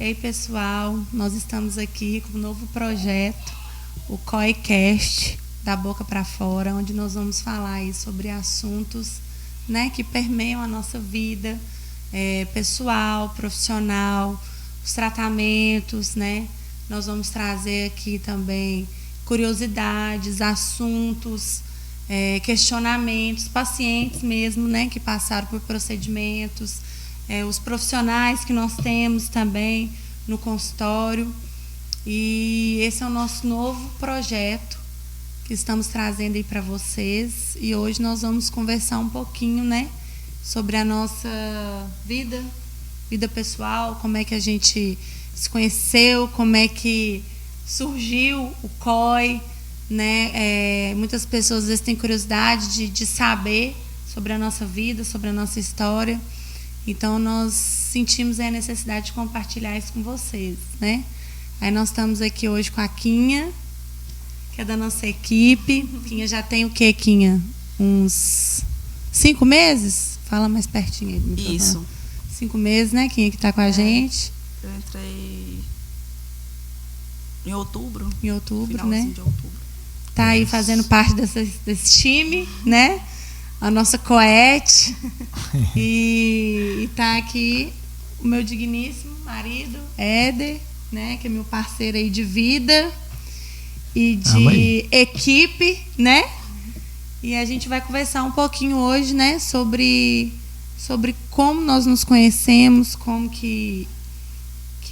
Ei, pessoal, nós estamos aqui com um novo projeto, o COIcast, da boca para fora, onde nós vamos falar aí sobre assuntos, né, que permeiam a nossa vida pessoal, profissional, os tratamentos, né? Nós vamos trazer aqui também curiosidades, assuntos, questionamentos, pacientes mesmo, né, que passaram por procedimentos, os profissionais que nós temos também no consultório. E esse é o nosso novo projeto que estamos trazendo aí para vocês. E hoje nós vamos conversar um pouquinho, né, sobre a nossa vida pessoal, como é que a gente se conheceu, como é que surgiu o COI, né? Muitas pessoas às vezes têm curiosidade de saber sobre a nossa vida, sobre a nossa história. Então nós sentimos a necessidade de compartilhar isso com vocês, né? Aí nós estamos aqui hoje com a Quinha, que é da nossa equipe. Quinha já tem o quê, Quinha? Uns 5 meses? Fala mais pertinho aí do microfone. Isso. 5 meses, né, Quinha, que está com a gente. Eu entrei em outubro. Em outubro, finalzinho né? de outubro. Tá aí fazendo parte desse time, né? A nossa coete. E tá aqui o meu digníssimo marido, Éder, né? Que é meu parceiro aí de vida e de equipe, né? E a gente vai conversar um pouquinho hoje, né? Sobre como nós nos conhecemos, como que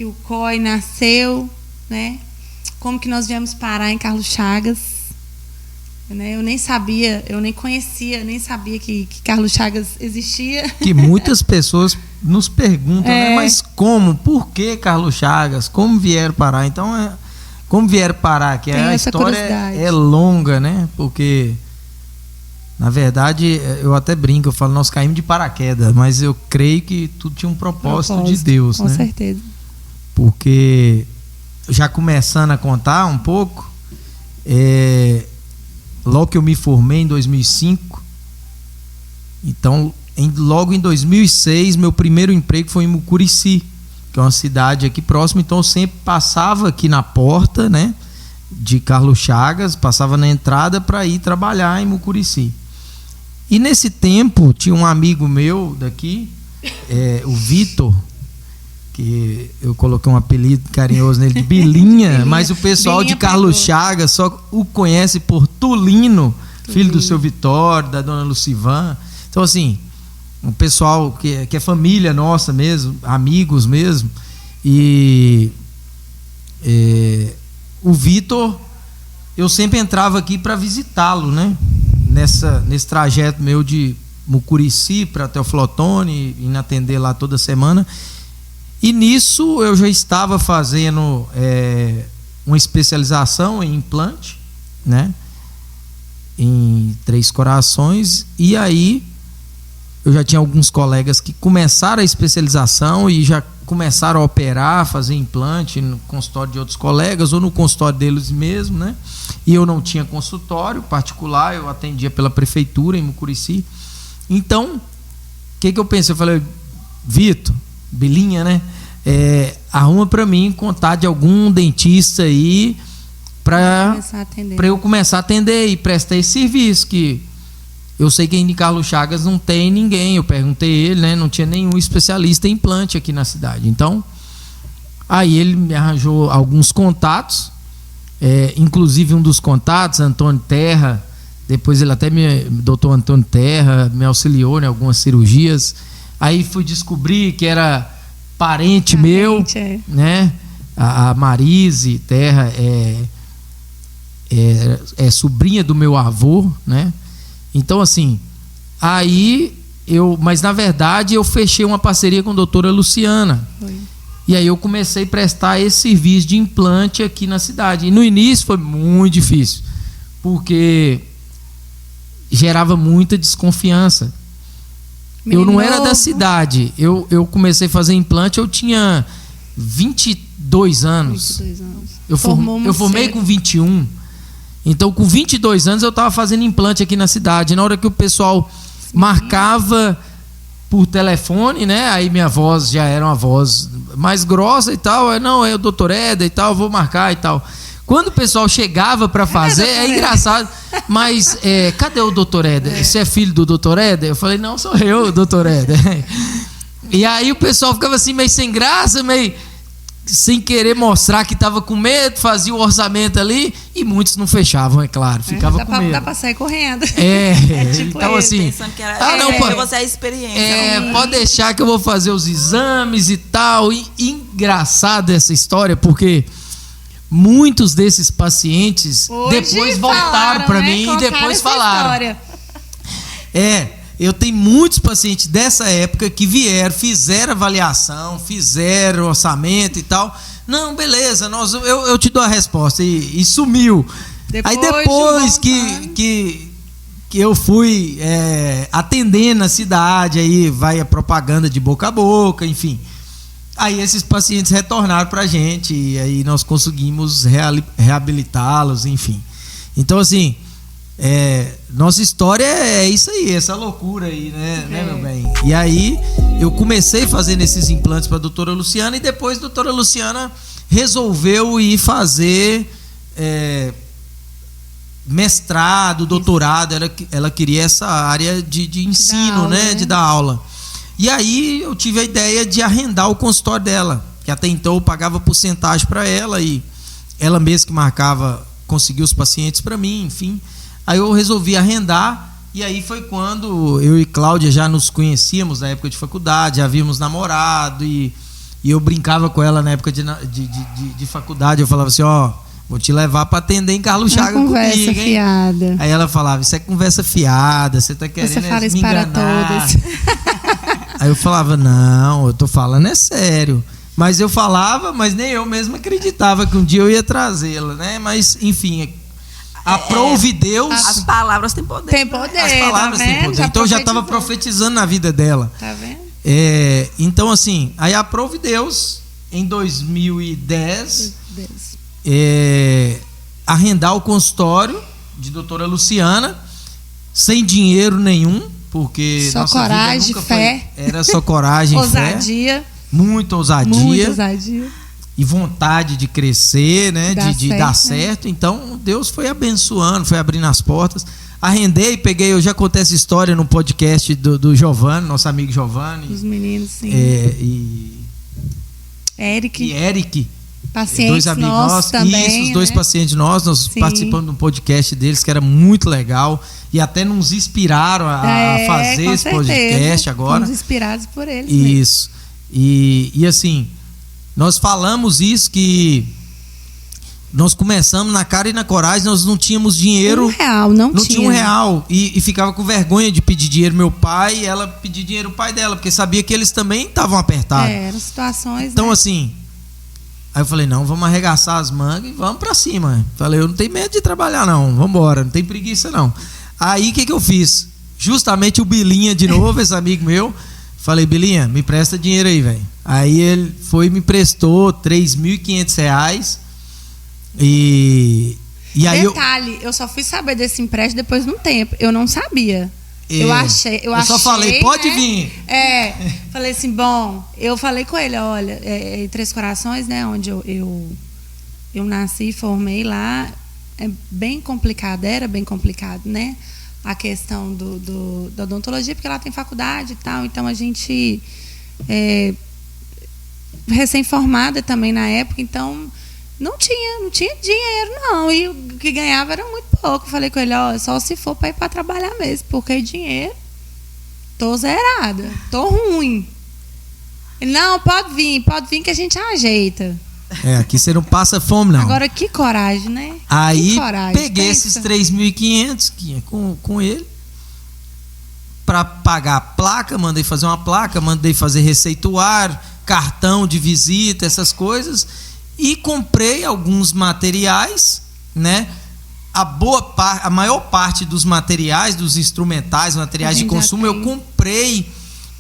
o COI nasceu, né? Como que nós viemos parar em Carlos Chagas, né? Eu nem sabia, eu nem conhecia, nem sabia que Carlos Chagas existia. Que muitas pessoas nos perguntam, né? Mas como? Por que Carlos Chagas? Como vieram parar? Então, como vieram parar? Que a história é longa, né? Porque, na verdade, eu até brinco, eu falo, nós caímos de paraquedas, mas eu creio que tudo tinha um propósito de Deus, com né? Com certeza. Porque, já começando a contar um pouco, logo que eu me formei em 2005, então, logo em 2006, meu primeiro emprego foi em Mucurici, que é uma cidade aqui próxima. Então eu sempre passava aqui na porta, né, de Carlos Chagas, passava na entrada para ir trabalhar em Mucurici. E nesse tempo tinha um amigo meu daqui, o Vitor, que eu coloquei um apelido carinhoso nele de Bilinha, mas o pessoal de Carlos Chagas só o conhece por Tulino, filho do seu Vitório, da dona Lucivan. Então, assim, um pessoal que é família nossa mesmo, amigos mesmo. E o Vitor, eu sempre entrava aqui para visitá-lo, né? Nesse trajeto meu de Mucurici para Teoflotone, indo atender lá toda semana. E nisso eu já estava fazendo uma especialização em implante, né, em Três Corações. E aí eu já tinha alguns colegas que começaram a especialização e já começaram a operar, fazer implante no consultório de outros colegas ou no consultório deles mesmo, né? E eu não tinha consultório particular, eu atendia pela prefeitura em Mucurici. Então, o que eu pensei? Eu falei, Vitor, Bilinha, né? Arruma para mim contato de algum dentista aí para eu começar a atender e prestar esse serviço, que eu sei que em Carlos Chagas não tem ninguém. Eu perguntei ele, né? Não tinha nenhum especialista em implante aqui na cidade. Então, aí ele me arranjou alguns contatos, inclusive um dos contatos, Antônio Terra. Depois ele até doutor Antônio Terra me auxiliou em algumas cirurgias. Aí fui descobrir que era parente meu, né? A Marise Terra é sobrinha do meu avô, né? Então, assim, mas na verdade eu fechei uma parceria com a doutora Luciana. E aí eu comecei a prestar esse serviço de implante aqui na cidade. E no início foi muito difícil, porque gerava muita desconfiança. Eu não era da cidade. Eu comecei a fazer implante, eu tinha 22 anos. Eu formei com 21. Então, com 22 anos, eu estava fazendo implante aqui na cidade. Na hora que o pessoal marcava por telefone, né? Aí minha voz já era uma voz mais grossa e tal. Não, é o doutor Éder e tal, vou marcar e tal. Quando o pessoal chegava para fazer, é engraçado. Mas cadê o doutor Éder? Você é filho do doutor Éder? Eu falei, não, sou eu, doutor Éder. E aí o pessoal ficava assim, meio sem graça, meio sem querer mostrar que estava com medo, fazia o orçamento ali, e muitos não fechavam, é claro, ficava com medo. Dá para sair correndo. Tipo então assim, pensando que era, você é a experiência. Pode deixar que eu vou fazer os exames e tal. E engraçado essa história, porque muitos desses pacientes hoje depois voltaram para mim e depois falaram. Eu tenho muitos pacientes dessa época que vieram, fizeram avaliação, fizeram orçamento e tal. Não, beleza, eu te dou a resposta. E sumiu. Aí depois que eu fui atendendo na cidade, aí vai a propaganda de boca a boca, enfim. Aí esses pacientes retornaram pra gente e aí nós conseguimos reabilitá-los, enfim. Então, assim, nossa história é isso aí, essa loucura aí, né, meu bem? E aí eu comecei fazendo esses implantes para a doutora Luciana e depois a doutora Luciana resolveu ir fazer mestrado, doutorado. Ela queria essa área de ensino, aula, né? De dar aula. E aí eu tive a ideia de arrendar o consultório dela, que até então eu pagava porcentagem para ela e ela mesma que marcava, conseguiu os pacientes para mim, enfim. Aí eu resolvi arrendar e aí foi quando eu e Cláudia já nos conhecíamos na época de faculdade, já havíamos namorado e eu brincava com ela na época de faculdade. Eu falava assim, vou te levar para atender em Carlos Chagas comigo, conversa fiada. Aí ela falava, isso é conversa fiada, você tá querendo você fala me isso enganar. para todos. Aí eu falava, não, eu tô falando sério. Mas eu falava, mas nem eu mesmo acreditava que um dia eu ia trazê-la, né? Mas, enfim, aprove Deus. As palavras têm poder. Tem poder, as palavras têm poder. Então eu já estava profetizando na vida dela. Tá vendo? Então, assim, aí aprove Deus, em 2010, arrendar o consultório de doutora Luciana, sem dinheiro nenhum. Porque só coragem, fé. Era só coragem, ousadia. Fé. Muita ousadia. Muita ousadia. E vontade de crescer, né? De dar certo. Então, Deus foi abençoando, foi abrindo as portas. Arrendei, peguei, eu já contei essa história no podcast do Giovanni, nosso amigo Giovanni. Os meninos, sim. Eric. Pacientes dois amigos nossos também, os dois pacientes nossos participando de um podcast deles que era muito legal e até nos inspiraram a fazer esse podcast agora. Fomos inspirados por eles. Isso. E assim, nós falamos isso, que nós começamos na cara e na coragem, nós não tínhamos dinheiro. R$1 não tinha R$1 e ficava com vergonha de pedir dinheiro meu pai e ela pedir dinheiro pro pai dela, porque sabia que eles também estavam apertados. Eram situações. Então, assim, aí eu falei, não, vamos arregaçar as mangas e vamos pra cima. Falei, eu não tenho medo de trabalhar não, vamos embora, não tem preguiça não. Aí o que eu fiz? Justamente o Bilinha de novo, esse amigo meu, falei, Bilinha, me presta dinheiro aí, velho. Aí ele foi e me prestou R$3.500 e aí detalhe, eu só fui saber desse empréstimo depois de um tempo, eu não sabia. Eu só falei, pode vir. Falei assim, bom, eu falei com ele, olha, em Três Corações, né, onde eu nasci e formei lá, era bem complicado, né, a questão da odontologia, porque ela tem faculdade e tal, então a gente recém-formada também na época, então não tinha dinheiro não, e o que ganhava era muito pouco. Falei com ele, só se for para ir para trabalhar mesmo, porque dinheiro tô zerada, tô ruim. Ele, não, pode vir que a gente ajeita. Aqui você não passa fome não. Agora que coragem, né? Aí peguei esses 3.500 com ele para pagar a placa, mandei fazer uma placa, mandei fazer receituário, cartão de visita, essas coisas. E comprei alguns materiais, né? A maior parte dos materiais, dos instrumentais, materiais de consumo, eu comprei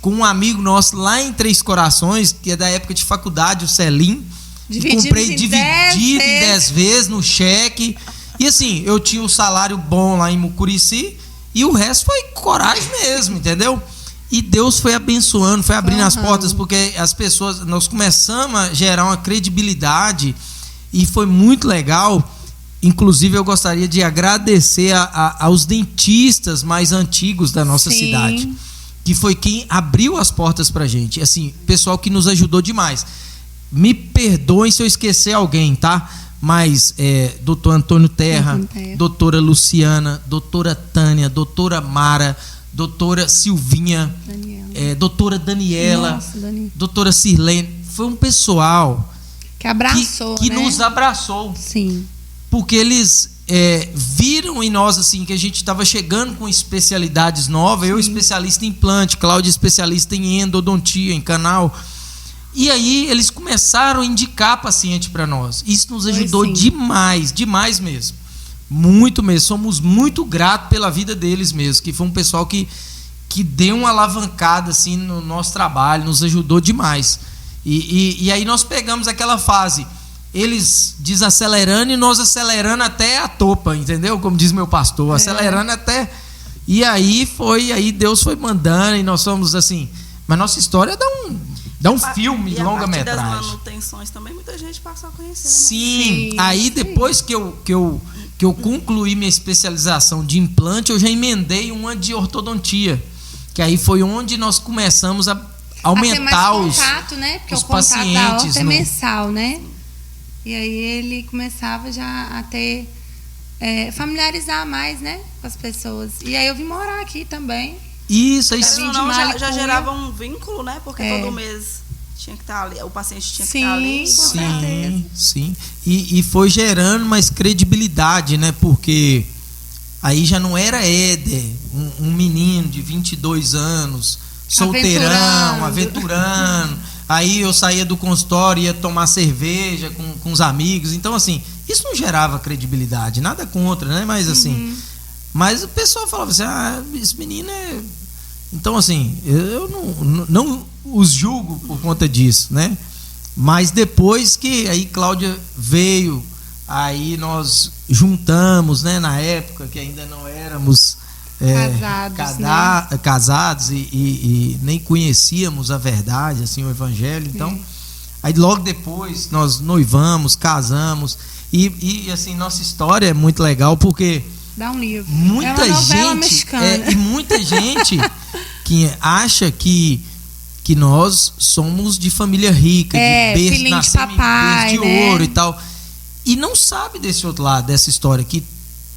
com um amigo nosso lá em Três Corações, que é da época de faculdade, o Celim. Comprei dividido em 10 vezes no cheque. E assim, eu tinha um salário bom lá em Mucurici e o resto foi coragem mesmo, entendeu? E Deus foi abençoando, foi abrindo as portas, porque as pessoas, nós começamos a gerar uma credibilidade e foi muito legal. Inclusive eu gostaria de agradecer aos dentistas mais antigos da nossa cidade, que foi quem abriu as portas pra gente, assim, pessoal que nos ajudou demais. Me perdoem se eu esquecer alguém, tá? Mas doutor Antônio Terra, doutora Luciana, doutora Tânia, doutora Mara, doutora Silvinha, doutora Daniela, doutora Sirlene, foi um pessoal que abraçou, que nos abraçou. Sim. Porque eles viram em nós assim que a gente estava chegando com especialidades novas. Eu especialista em implante, Cláudia especialista em endodontia, em canal. E aí eles começaram a indicar paciente para nós. Isso nos ajudou demais, demais mesmo. Muito mesmo. Somos muito gratos pela vida deles mesmo, que foi um pessoal que deu uma alavancada assim no nosso trabalho, nos ajudou demais. E aí nós pegamos aquela fase, eles desacelerando e nós acelerando até a topa, entendeu? Como diz meu pastor, acelerando até... E aí Deus foi mandando e nós somos assim... Mas nossa história dá um filme, longa-metragem. E das manutenções também muita gente passou a conhecer. Sim. Aí depois que eu concluí minha especialização de implante, eu já emendei uma de ortodontia, que aí foi onde nós começamos a aumentar os contato, né? Porque os o contato pacientes da horta é mensal, né? E aí ele começava já a ter familiarizar mais, né, com as pessoas. E aí eu vim morar aqui também. Isso, já gerava um vínculo, né? Porque todo mês tinha que estar ali, o paciente tinha que estar ali. Sim. E foi gerando mais credibilidade, né? Porque aí já não era Éder, um menino de 22 anos, solteirão, aventurando. Aí eu saía do consultório, ia tomar cerveja com os amigos. Então, assim, isso não gerava credibilidade, nada contra, né? Mas assim... Mas o pessoal falava assim, esse menino é... Então, assim, eu não os julgo por conta disso, né? Mas depois que aí Cláudia veio, aí nós juntamos, né? Na época que ainda não éramos casados e nem conhecíamos a verdade, assim, o evangelho. Então, aí logo depois nós noivamos, casamos e assim, nossa história é muito legal porque... Dá um livro. Muita gente e muita gente que acha que nós somos de família rica, de berço, nascemos de berço de ouro e tal, e não sabe desse outro lado, dessa história, que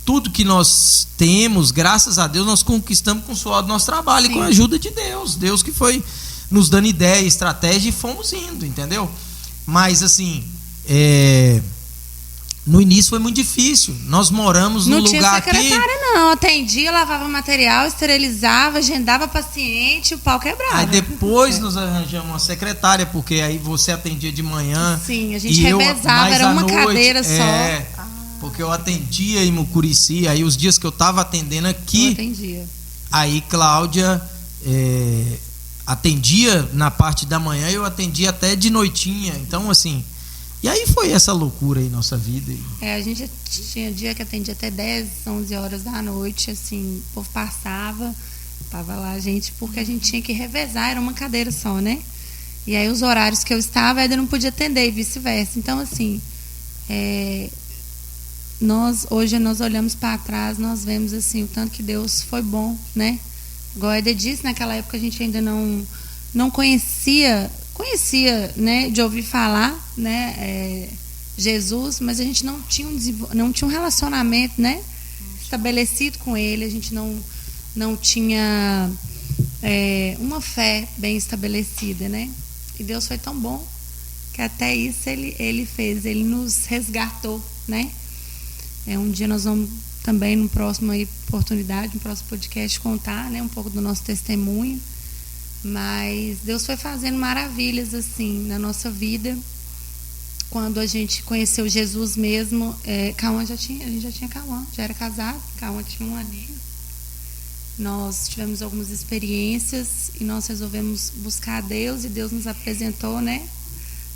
tudo que nós temos, graças a Deus, nós conquistamos com o suor do nosso trabalho e com a ajuda de Deus que foi nos dando ideia, estratégia, e fomos indo, entendeu? Mas assim, no início foi muito difícil. Nós moramos num lugar aqui... Não tinha secretária, não. Atendia, lavava material, esterilizava, agendava paciente, o pau quebrava. Aí depois nos arranjamos uma secretária, porque aí você atendia de manhã. Sim, a gente revezava, era uma cadeira só. Porque eu atendia em Mucurici, aí os dias que eu estava atendendo aqui... Eu atendia. Aí Cláudia atendia na parte da manhã, eu atendia até de noitinha. Então, assim... E aí foi essa loucura aí nossa vida. A gente tinha dia que atendia até 10, 11 horas da noite, assim, o povo passava, tava lá a gente, porque a gente tinha que revezar, era uma cadeira só, né? E aí os horários que eu estava, ainda não podia atender e vice-versa. Então, assim, hoje nós olhamos para trás, nós vemos, assim, o tanto que Deus foi bom, né? Igual a Eder disse, naquela época a gente ainda não conhecia, né, de ouvir falar, né, Jesus, mas a gente não tinha um relacionamento, né, estabelecido com ele, a gente não tinha uma fé bem estabelecida, né, e Deus foi tão bom que até isso ele fez, ele nos resgatou, né. Um dia nós vamos também, no próximo oportunidade, no próximo podcast, contar, né, um pouco do nosso testemunho. Mas Deus foi fazendo maravilhas assim na nossa vida. Quando a gente conheceu Jesus mesmo, a gente já tinha Cauã, já era casado, Cauã tinha um aninho. Nós tivemos algumas experiências e nós resolvemos buscar a Deus, e Deus nos apresentou, né?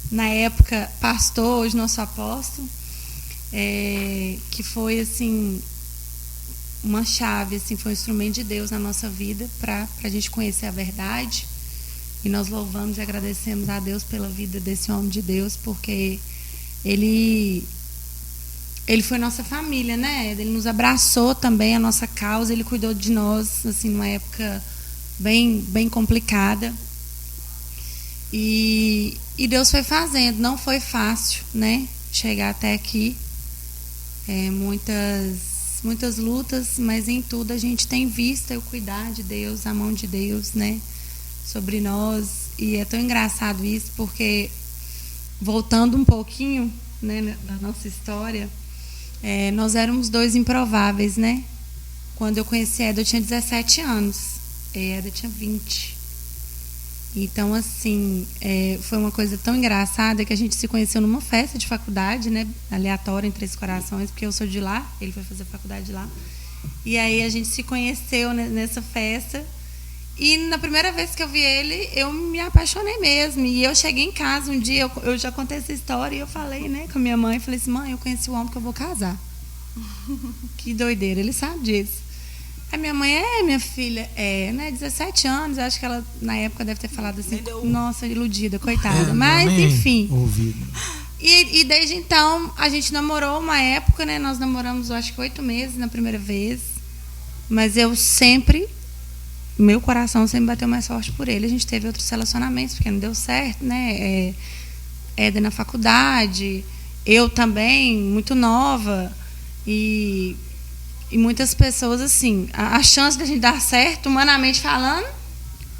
Na época, pastor, hoje nosso apóstolo, que foi assim uma chave, assim, foi um instrumento de Deus na nossa vida para a gente conhecer a verdade. E nós louvamos e agradecemos a Deus pela vida desse homem de Deus, porque ele foi nossa família, né? Ele nos abraçou também, a nossa causa, ele cuidou de nós, assim, numa época bem complicada. E Deus foi fazendo, não foi fácil, né? Chegar até aqui. Muitas lutas, mas em tudo a gente tem visto o cuidar de Deus, a mão de Deus, né? Sobre nós. E é tão engraçado isso, porque voltando um pouquinho, né, da nossa história, nós éramos 2 improváveis, né? Quando eu conheci a Eda, eu tinha 17 anos. A Eda tinha 20. Então, assim, foi uma coisa tão engraçada que a gente se conheceu numa festa de faculdade, né? Aleatória, em Três Corações, porque eu sou de lá, ele foi fazer faculdade lá. E aí a gente se conheceu nessa festa. E na primeira vez que eu vi ele, eu me apaixonei mesmo. E eu cheguei em casa um dia, eu já contei essa história, e eu falei, né, com a minha mãe, falei assim, mãe, eu conheci o homem que eu vou casar. Que doideira, ele sabe disso. A minha mãe, minha filha, né, 17 anos, acho que ela na época deve ter falado assim, nossa, iludida, coitada. Mas, enfim. E desde então, a gente namorou uma época, né, nós namoramos, acho que 8 meses na primeira vez. Mas eu sempre, meu coração sempre bateu mais forte por ele. A gente teve outros relacionamentos, porque não deu certo, né, Éder na faculdade, eu também, muito nova, e muitas pessoas, assim, a chance de a gente dar certo, humanamente falando,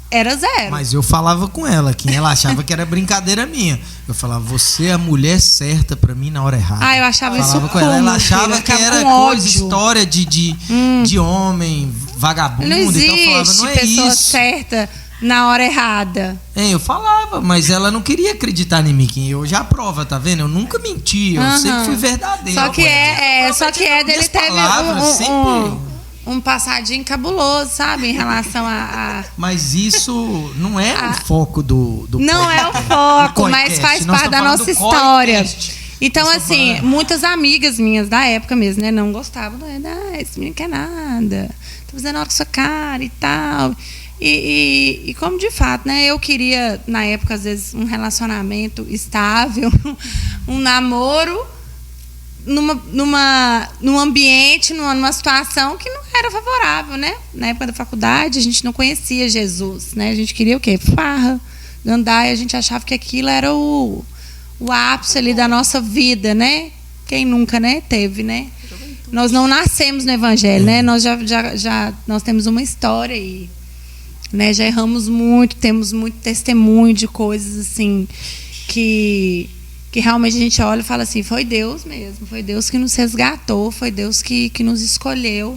era 0. Mas eu falava com ela, que ela achava que era brincadeira minha. Eu falava, você é a mulher certa pra mim na hora errada. Eu achava isso com ela. Ela achava que era coisa, história de homem vagabundo. Não existe, então eu falava, não é pessoa isso. certa na hora errada. Eu falava, mas ela não queria acreditar em mim. Eu já prova, tá vendo? Eu nunca menti, eu sempre fui verdadeiro. Só que ele teve um passadinho cabuloso, sabe, em relação a... Mas isso não é o foco do não é o foco, mas faz parte da nossa história. Então, assim, muitas amigas minhas da época mesmo, né, não gostavam. Esse menino quer nada, tá fazendo hora com sua cara e tal. E como de fato, né, eu queria, na época, às vezes, um relacionamento estável, um namoro, num ambiente, numa situação que não era favorável, né? Na época da faculdade, a gente não conhecia Jesus, né? A gente queria o quê? Farra, andar, e a gente achava que aquilo era o ápice ali da nossa vida, né? Quem nunca, né, teve, né? Nós não nascemos no Evangelho, né? Nós nós temos uma história aí, né? Já erramos muito, temos muito testemunho de coisas assim que realmente a gente olha e fala assim, foi Deus mesmo, foi Deus que nos resgatou, foi Deus que nos escolheu,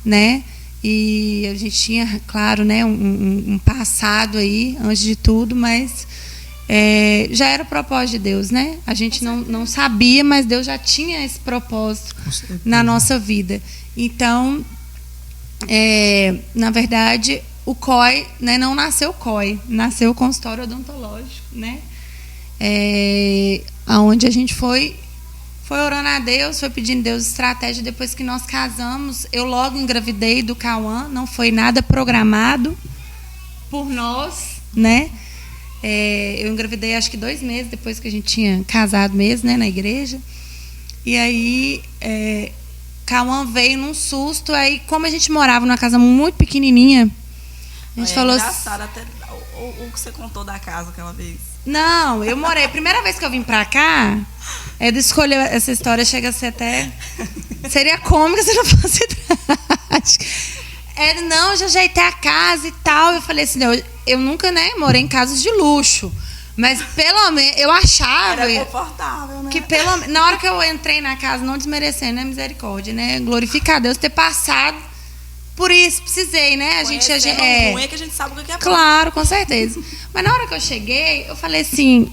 né? E a gente tinha, claro, né, um passado aí, antes de tudo, mas já era o propósito de Deus, né? A gente não sabia, mas Deus já tinha esse propósito na nossa vida. Então, na verdade, o COI, né, não nasceu o COI, nasceu o consultório odontológico, né? Onde a gente foi orando a Deus, foi pedindo a Deus estratégia. Depois que nós casamos, eu logo engravidei do Cauã, não foi nada programado por nós, né? Eu engravidei acho que 2 meses depois que a gente tinha casado mesmo, né, na igreja. E aí Cauã veio num susto. Aí, como a gente morava numa casa muito pequenininha, a gente falou engraçado até o que você contou da casa aquela vez. Não, eu morei. Primeira vez que eu vim pra cá, Eda escolheu essa história, chega a ser até... Seria cômica se não fosse trágica. Não, eu já ajeitei a casa e tal. Eu falei assim, eu nunca, né, morei em casas de luxo. Mas pelo menos, eu achava... Era confortável, né? Que na hora que eu entrei na casa, não desmerecendo, né, misericórdia, né? Glorificar a Deus ter passado por isso, precisei, né? A gente ruim é que a gente sabe o que é bom. Claro, com certeza. Mas na hora que eu cheguei, eu falei assim,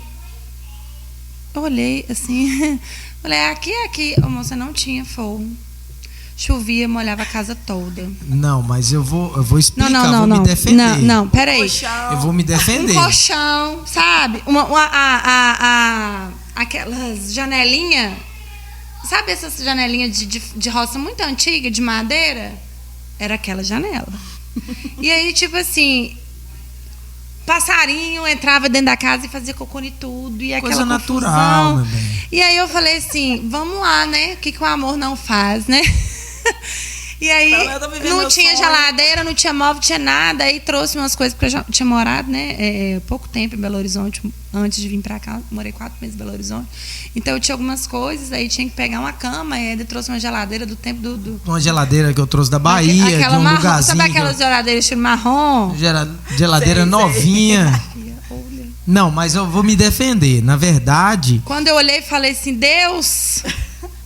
eu olhei assim, falei, aqui, ô, moça, não tinha forro. Chovia, molhava a casa toda. Não, mas eu vou explicar, não, me defender. Não, peraí. Eu vou me defender. Um colchão, sabe? Aquelas janelinhas, sabe essas janelinhas de roça muito antiga, de madeira? era aquela janela. E aí, tipo assim, passarinho entrava dentro da casa e fazia cocô e tudo. E aquela coisa confusão. natural, meu bem. E aí eu falei assim, vamos lá, né? O que o amor não faz, né? E aí não tinha geladeira, não tinha móvel, não tinha nada. Aí trouxe umas coisas, porque eu já tinha morado, né? Pouco tempo em Belo Horizonte, antes de vir pra cá. Morei 4 meses em Belo Horizonte. Então eu tinha algumas coisas, aí tinha que pegar uma cama. E ainda trouxe uma geladeira do tempo do... Uma geladeira que eu trouxe da Bahia, aquela de um marrom, lugarzinho. sabe aquelas geladeiras estilo marrom? Geladeira novinha. Não, mas eu vou me defender. Na verdade... Quando eu olhei e falei assim, Deus...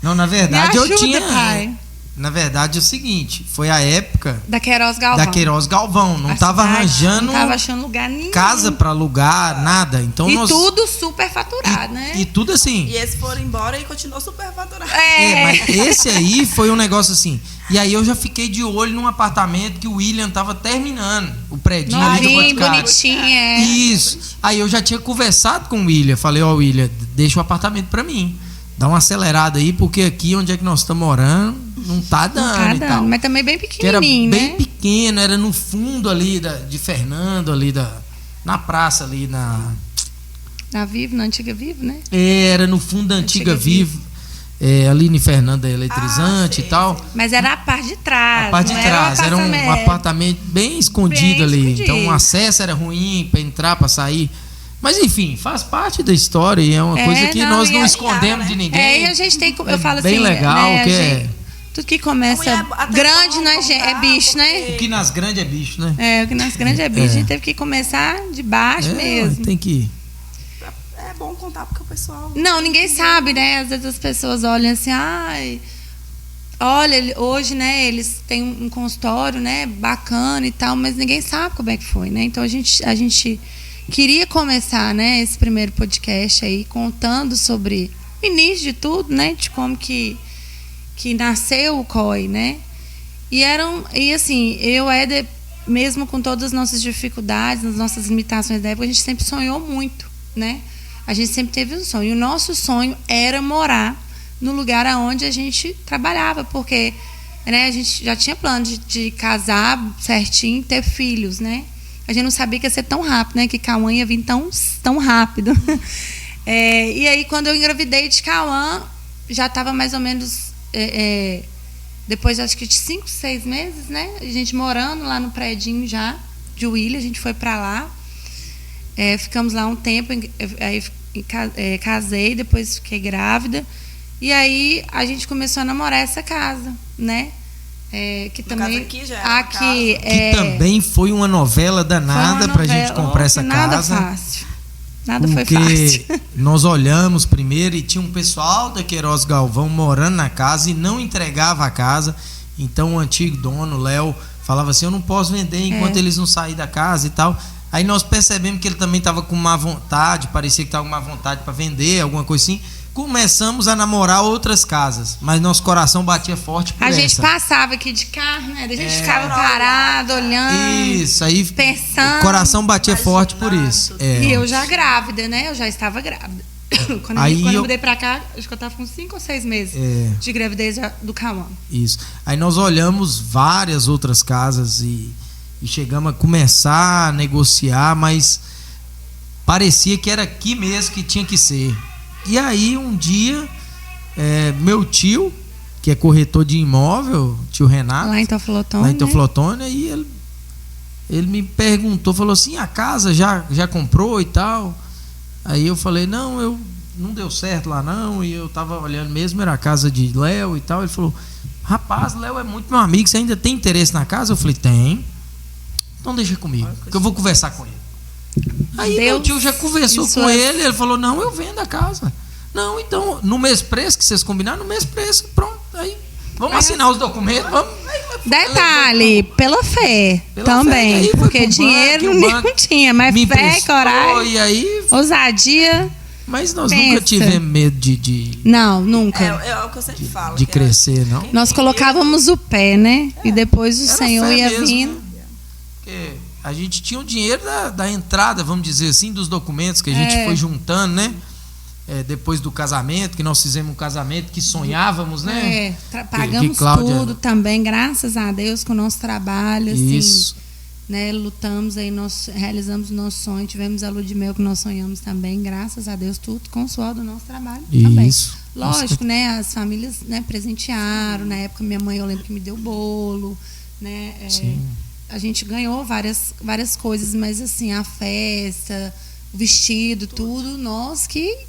Não, na verdade me ajuda, eu tinha... pai. Na verdade é o seguinte, foi a época da Queiroz Galvão. Não estava arranjando, não estava achando lugar nenhum, casa para alugar, nada. Então e tudo super faturado, né? E tudo assim. E esses foram embora e continuou super faturado. Mas esse aí foi um negócio assim. E aí eu já fiquei de olho num apartamento que o William tava terminando, o predinho ali do Boticário. Bonitinho, Isso. Aí eu já tinha conversado com o William, falei, William, deixa o apartamento para mim. Dá uma acelerada aí, porque aqui onde é que nós estamos morando, não tá dando e tal. Mas também bem pequenininho, né? Bem pequeno, era no fundo ali de Fernando, ali na praça ali na Vivo, na Antiga Vivo, né? Era no fundo da Antiga Vivo. Ali em Fernando, eletrizante e tal. Mas era a parte de trás. A parte de trás, era um apartamento bem escondido ali. Então o acesso era ruim para entrar, para sair. Mas enfim, faz parte da história e é uma coisa que nós não escondemos de ninguém. E a gente tem, eu falo bem assim, legal, né, que tudo que começa grande é bicho, né? O que nas grandes é bicho, né? O que nas grandes é bicho. A gente teve que começar de baixo mesmo. Tem que... É bom contar porque o pessoal... Não, ninguém sabe, né? Às vezes as pessoas olham assim, olha, hoje, né, eles têm um consultório, né, bacana e tal, mas ninguém sabe como é que foi, né? Então a gente queria começar, né, esse primeiro podcast aí contando sobre o início de tudo, né, de como que nasceu o COI, né? E assim, eu, Éder, mesmo com todas as nossas dificuldades, as nossas limitações da época, a gente sempre sonhou muito, né? A gente sempre teve um sonho. E o nosso sonho era morar no lugar aonde a gente trabalhava, porque, né, a gente já tinha plano de casar certinho e ter filhos, né? A gente não sabia que ia ser tão rápido, né? Que Cauã ia vir tão rápido. E aí, quando eu engravidei de Cauã, já estava mais ou menos... depois, acho que de 5, 6 meses, né? A gente morando lá no predinho já, de William, a gente foi para lá. Ficamos lá um tempo, aí casei, depois fiquei grávida. E aí, a gente começou a namorar essa casa, né? Que também aqui já que também foi uma novela danada para a gente comprar essa casa. Nada foi fácil. Porque nós olhamos primeiro e tinha um pessoal da Queiroz Galvão morando na casa e não entregava a casa. Então o antigo dono, Léo, falava assim, eu não posso vender enquanto eles não saírem da casa e tal. Aí nós percebemos que ele também estava com má vontade, parecia que estava com má vontade para vender, alguma coisa assim. Começamos a namorar outras casas, mas nosso coração batia forte por essa. A gente passava aqui de carro, né? A gente ficava parado, olhando. Isso, aí pensando. O coração batia forte por isso. E eu já grávida, né? Eu já estava grávida. Quando eu mudei pra cá, acho que eu estava com 5 ou 6 meses de gravidez do Cauã. Isso. Aí nós olhamos várias outras casas e chegamos a começar a negociar, mas parecia que era aqui mesmo que tinha que ser. E aí um dia meu tio, que é corretor de imóvel, tio Renato, lá em Teoflotone, aí ele me perguntou, falou assim, a casa já comprou e tal. Aí eu falei, não deu certo lá não, e eu tava olhando mesmo, era a casa de Léo e tal. Ele falou, rapaz, Léo é muito meu amigo, você ainda tem interesse na casa? Eu falei, tem. Então deixa comigo, que eu vou conversar com ele. Aí meu tio já conversou com ele falou, não, eu vendo a casa. Não, então, no mesmo preço que vocês combinaram, no mesmo preço, pronto. Aí, vamos assinar os documentos, vamos. Detalhe, pela fé também, porque dinheiro não tinha, mas fé, coragem, e aí, ousadia. Mas nós nunca tivemos medo de não, nunca. É o que eu sempre falo. De crescer, não. Nós colocávamos o pé, né? E depois o Senhor ia vindo. Porque a gente tinha o dinheiro da entrada, vamos dizer assim, dos documentos que a gente foi juntando, né? depois do casamento, que nós fizemos um casamento que sonhávamos, né? Pagamos Cláudia... tudo também, graças a Deus, com o nosso trabalho, assim, isso. Né? Lutamos aí, nós realizamos o nosso sonho, tivemos a lua de mel que nós sonhamos também, graças a Deus, tudo com o suor do nosso trabalho também. Isso. Lógico, né? As famílias, né, presentearam, na época minha mãe, eu lembro que me deu bolo, né? A gente ganhou várias coisas, mas assim, a festa, o vestido, tudo nós que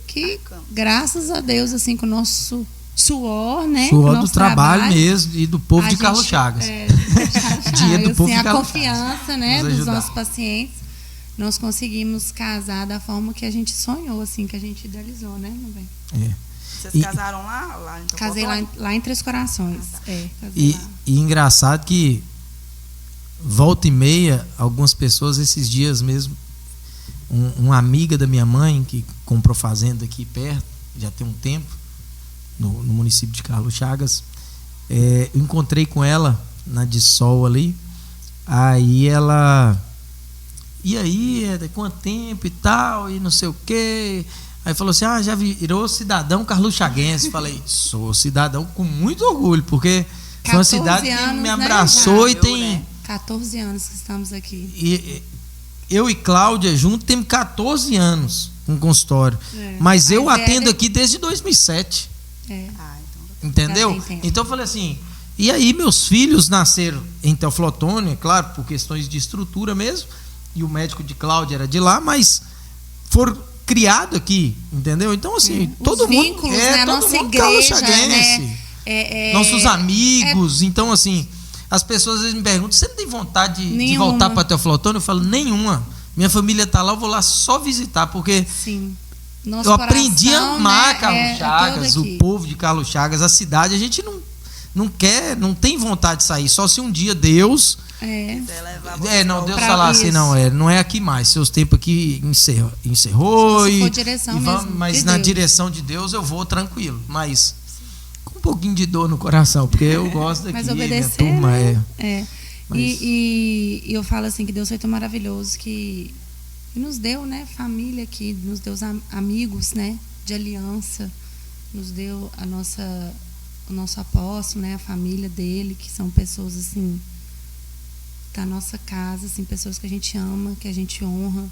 graças a Deus, assim, com o nosso suor, né? Suor do trabalho mesmo e do povo de Carlos Chagas. Dia do povo de Carlos Chagas. A confiança, né, dos nossos pacientes, nós conseguimos casar da forma que a gente sonhou, assim, que a gente idealizou, né, meu bem? Vocês casaram lá em Casei lá em Três Corações. E engraçado que volta e meia, algumas pessoas esses dias mesmo, uma amiga da minha mãe que comprou fazenda aqui perto, já tem um tempo, no município de Carlos Chagas, eu encontrei com ela na de Sol ali, aí ela, e aí, quanto tempo e tal, e não sei o quê. Aí falou assim, já virou cidadão carluchaguense. Falei, sou cidadão com muito orgulho, porque foi uma cidade que me abraçou, né? E tem 14 anos que estamos aqui. E eu e Cláudia juntos temos 14 anos com consultório. Mas eu atendo aqui desde 2007. Entendeu? Então eu falei assim, e aí meus filhos nasceram em Teoflotone, é claro, por questões de estrutura mesmo, e o médico de Cláudia era de lá, mas foram criado aqui, entendeu? Então assim, todo mundo né? todo nossa mundo igreja, né? Nossos amigos, então assim, as pessoas às vezes me perguntam, você não tem vontade de voltar para Teoflotone? Eu falo, nenhuma. Minha família tá lá, eu vou lá só visitar, porque eu aprendi a amar, né, Carlos Chagas, o povo de Carlos Chagas, a cidade. A gente não quer, não tem vontade de sair, só se um dia Deus Deus falar assim, não é aqui mais, seus tempos aqui encerrou mas na direção de Deus eu vou tranquilo, mas com um pouquinho de dor no coração, porque eu gosto daqui, mas obedecer, minha turma mas... e eu falo assim que Deus foi tão maravilhoso que nos deu, né, família aqui, nos deu amigos, né, de aliança, nos deu o nosso apóstolo, né, a família dele, que são pessoas assim da nossa casa, assim, pessoas que a gente ama, que a gente honra,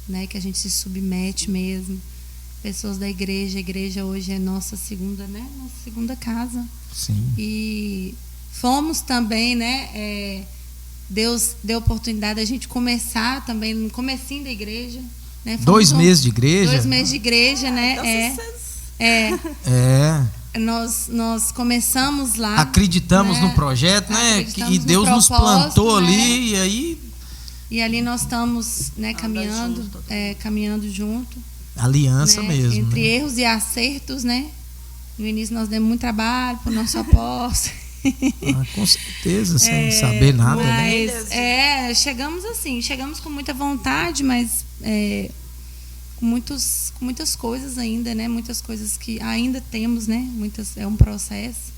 né, que a gente se submete mesmo, pessoas da igreja. A igreja hoje é nossa segunda casa. Sim. E fomos também, né, Deus deu oportunidade a gente começar também no comecinho da igreja, né? 2 meses de igreja. 2 meses de igreja, né? Nós começamos lá. Acreditamos, né, no projeto, né? E Deus nos plantou, né, ali, e ali nós estamos, né, caminhando junto. Aliança, né, mesmo. Entre, né, erros e acertos, né? No início nós demos muito trabalho para o nosso apóstolo. Com certeza, sem saber nada, mas, né? Chegamos com muita vontade, mas com muitas coisas ainda, né? Muitas coisas que ainda temos, né? É um processo.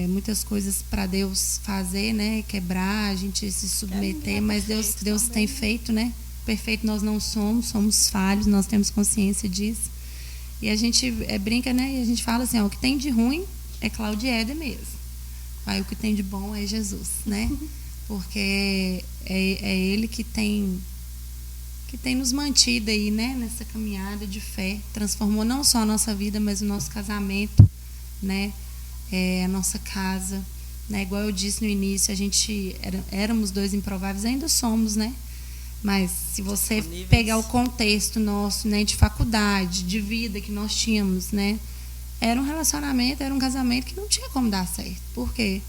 Muitas coisas para Deus fazer, né? Quebrar, a gente se submeter, mas Deus tem feito, né? Perfeito nós não somos falhos, nós temos consciência disso. E a gente brinca, né? E a gente fala assim, o que tem de ruim é Cláudia Éder mesmo. Aí o que tem de bom é Jesus, né? Porque é Ele que tem nos mantido aí, né? Nessa caminhada de fé. Transformou não só a nossa vida, mas o nosso casamento, né? A nossa casa, né? Igual eu disse no início, a gente éramos 2 improváveis, ainda somos, né? Mas se você pegar o contexto nosso, né? De faculdade, de vida que nós tínhamos, né? Era um relacionamento, era um casamento que não tinha como dar certo. Por quê?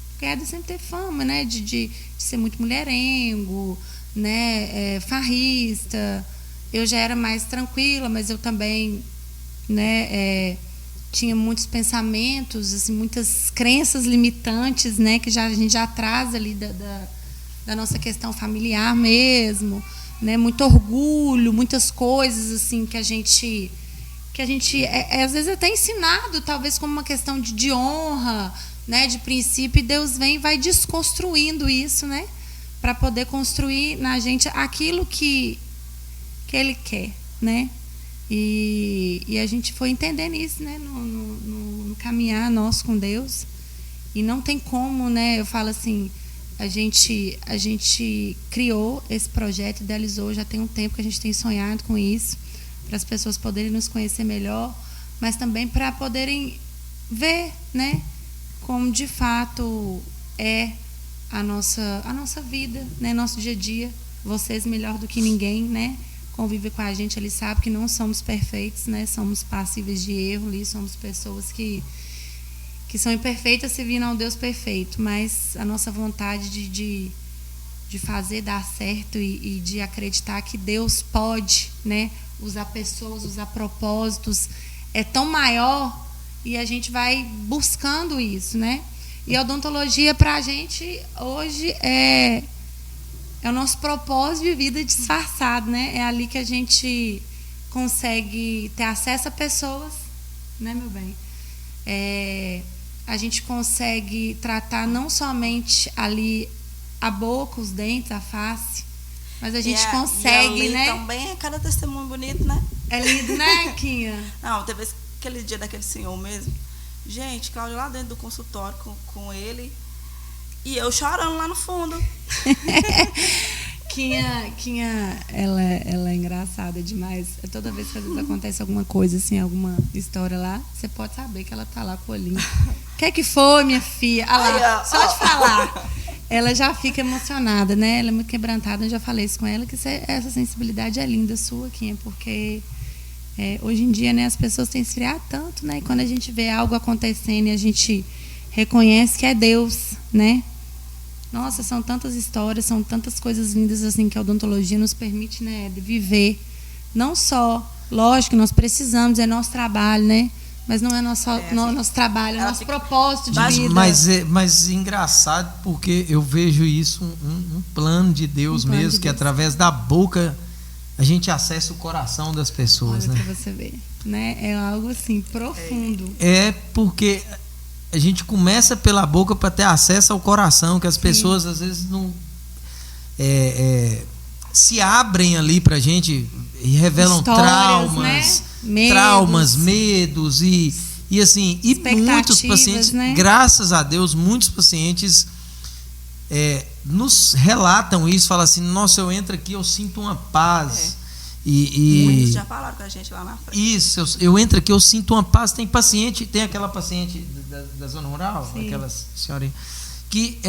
Porque Éder sempre teve fama, né? De ser muito mulherengo, né? Farrista. Eu já era mais tranquila, mas eu também, né? Tinha muitos pensamentos, assim, muitas crenças limitantes, né? Que a gente já traz ali da nossa questão familiar mesmo, né? Muito orgulho, muitas coisas assim que a gente às vezes até ensinado, talvez como uma questão de honra, né, de princípio, e Deus vem e vai desconstruindo isso, né, para poder construir na gente aquilo que Ele quer, né, E a gente foi entendendo isso, né? No caminhar nosso com Deus. E não tem como, né? Eu falo assim, a gente criou esse projeto, idealizou, já tem um tempo que a gente tem sonhado com isso, para as pessoas poderem nos conhecer melhor, mas também para poderem ver, né? Como de fato é a nossa vida, né? Nosso dia a dia. Vocês melhor do que ninguém, né? Convive com a gente, ele sabe que não somos perfeitos, né? Somos passíveis de erro ali, somos pessoas que são imperfeitas servindo a um Deus perfeito, mas a nossa vontade de fazer dar certo e de acreditar que Deus pode, né? Usar pessoas, usar propósitos, é tão maior, e a gente vai buscando isso, né? E a odontologia para a gente hoje é o nosso propósito de vida disfarçado, né? É ali que a gente consegue ter acesso a pessoas, né, meu bem? A gente consegue tratar não somente ali a boca, os dentes, a face, mas a gente consegue, e né? Também é cada testemunho bonito, né? É lindo, né, Quinha? Não, teve aquele dia daquele senhor mesmo. Gente, Cláudia lá dentro do consultório com ele e eu chorando lá no fundo. Quinha, ela é engraçada demais. Toda vez que às vezes acontece alguma coisa, assim, alguma história lá, você pode saber que ela tá lá com o olhinho. O que foi, minha filha? Ah lá, só de falar. Ela já fica emocionada, né? Ela é muito quebrantada. Eu já falei isso com ela, que essa sensibilidade é linda sua, Quinha, porque hoje em dia, né, as pessoas têm esfriado tanto, né? E quando a gente vê algo acontecendo e a gente reconhece que é Deus, né? Nossa, são tantas histórias, são tantas coisas lindas assim que a odontologia nos permite, né, de viver. Não só, lógico, nós precisamos, é nosso trabalho, né? Mas não é nosso trabalho, é nosso propósito de vida. Mas engraçado, porque eu vejo isso um plano de Deus mesmo, que através da boca a gente acessa o coração das pessoas. Olha, né? Pra você ver, né? É algo assim, profundo. É porque a gente começa pela boca para ter acesso ao coração, que as pessoas às vezes não se abrem ali pra gente e revelam traumas, né? Medos e assim, e muitos pacientes, né? Graças a Deus, muitos pacientes nos relatam isso, falam assim, nossa, eu entro aqui, eu sinto uma paz. Muitos já falaram com a gente lá na frente. Isso, eu entro aqui, eu sinto uma paz. Tem aquela paciente da zona rural, Sim. aquela senhorinha, que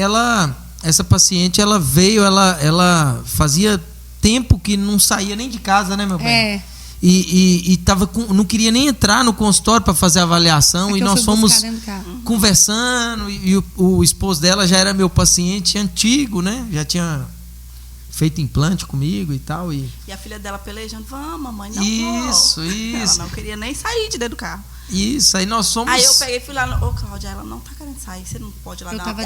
essa paciente, ela veio, ela fazia tempo que não saía nem de casa, né, meu bem? E não queria nem entrar no consultório para fazer a avaliação, e nós fomos conversando, e o esposo dela já era meu paciente antigo, né? Já tinha feito implante comigo e tal. E a filha dela pelejando, vamos, mamãe, não Isso. Ela não queria nem sair de dentro do carro. Isso, aí nós somos... Aí eu peguei e fui lá, Cláudia, ela não tá querendo sair, você não pode ir lá. Ela tava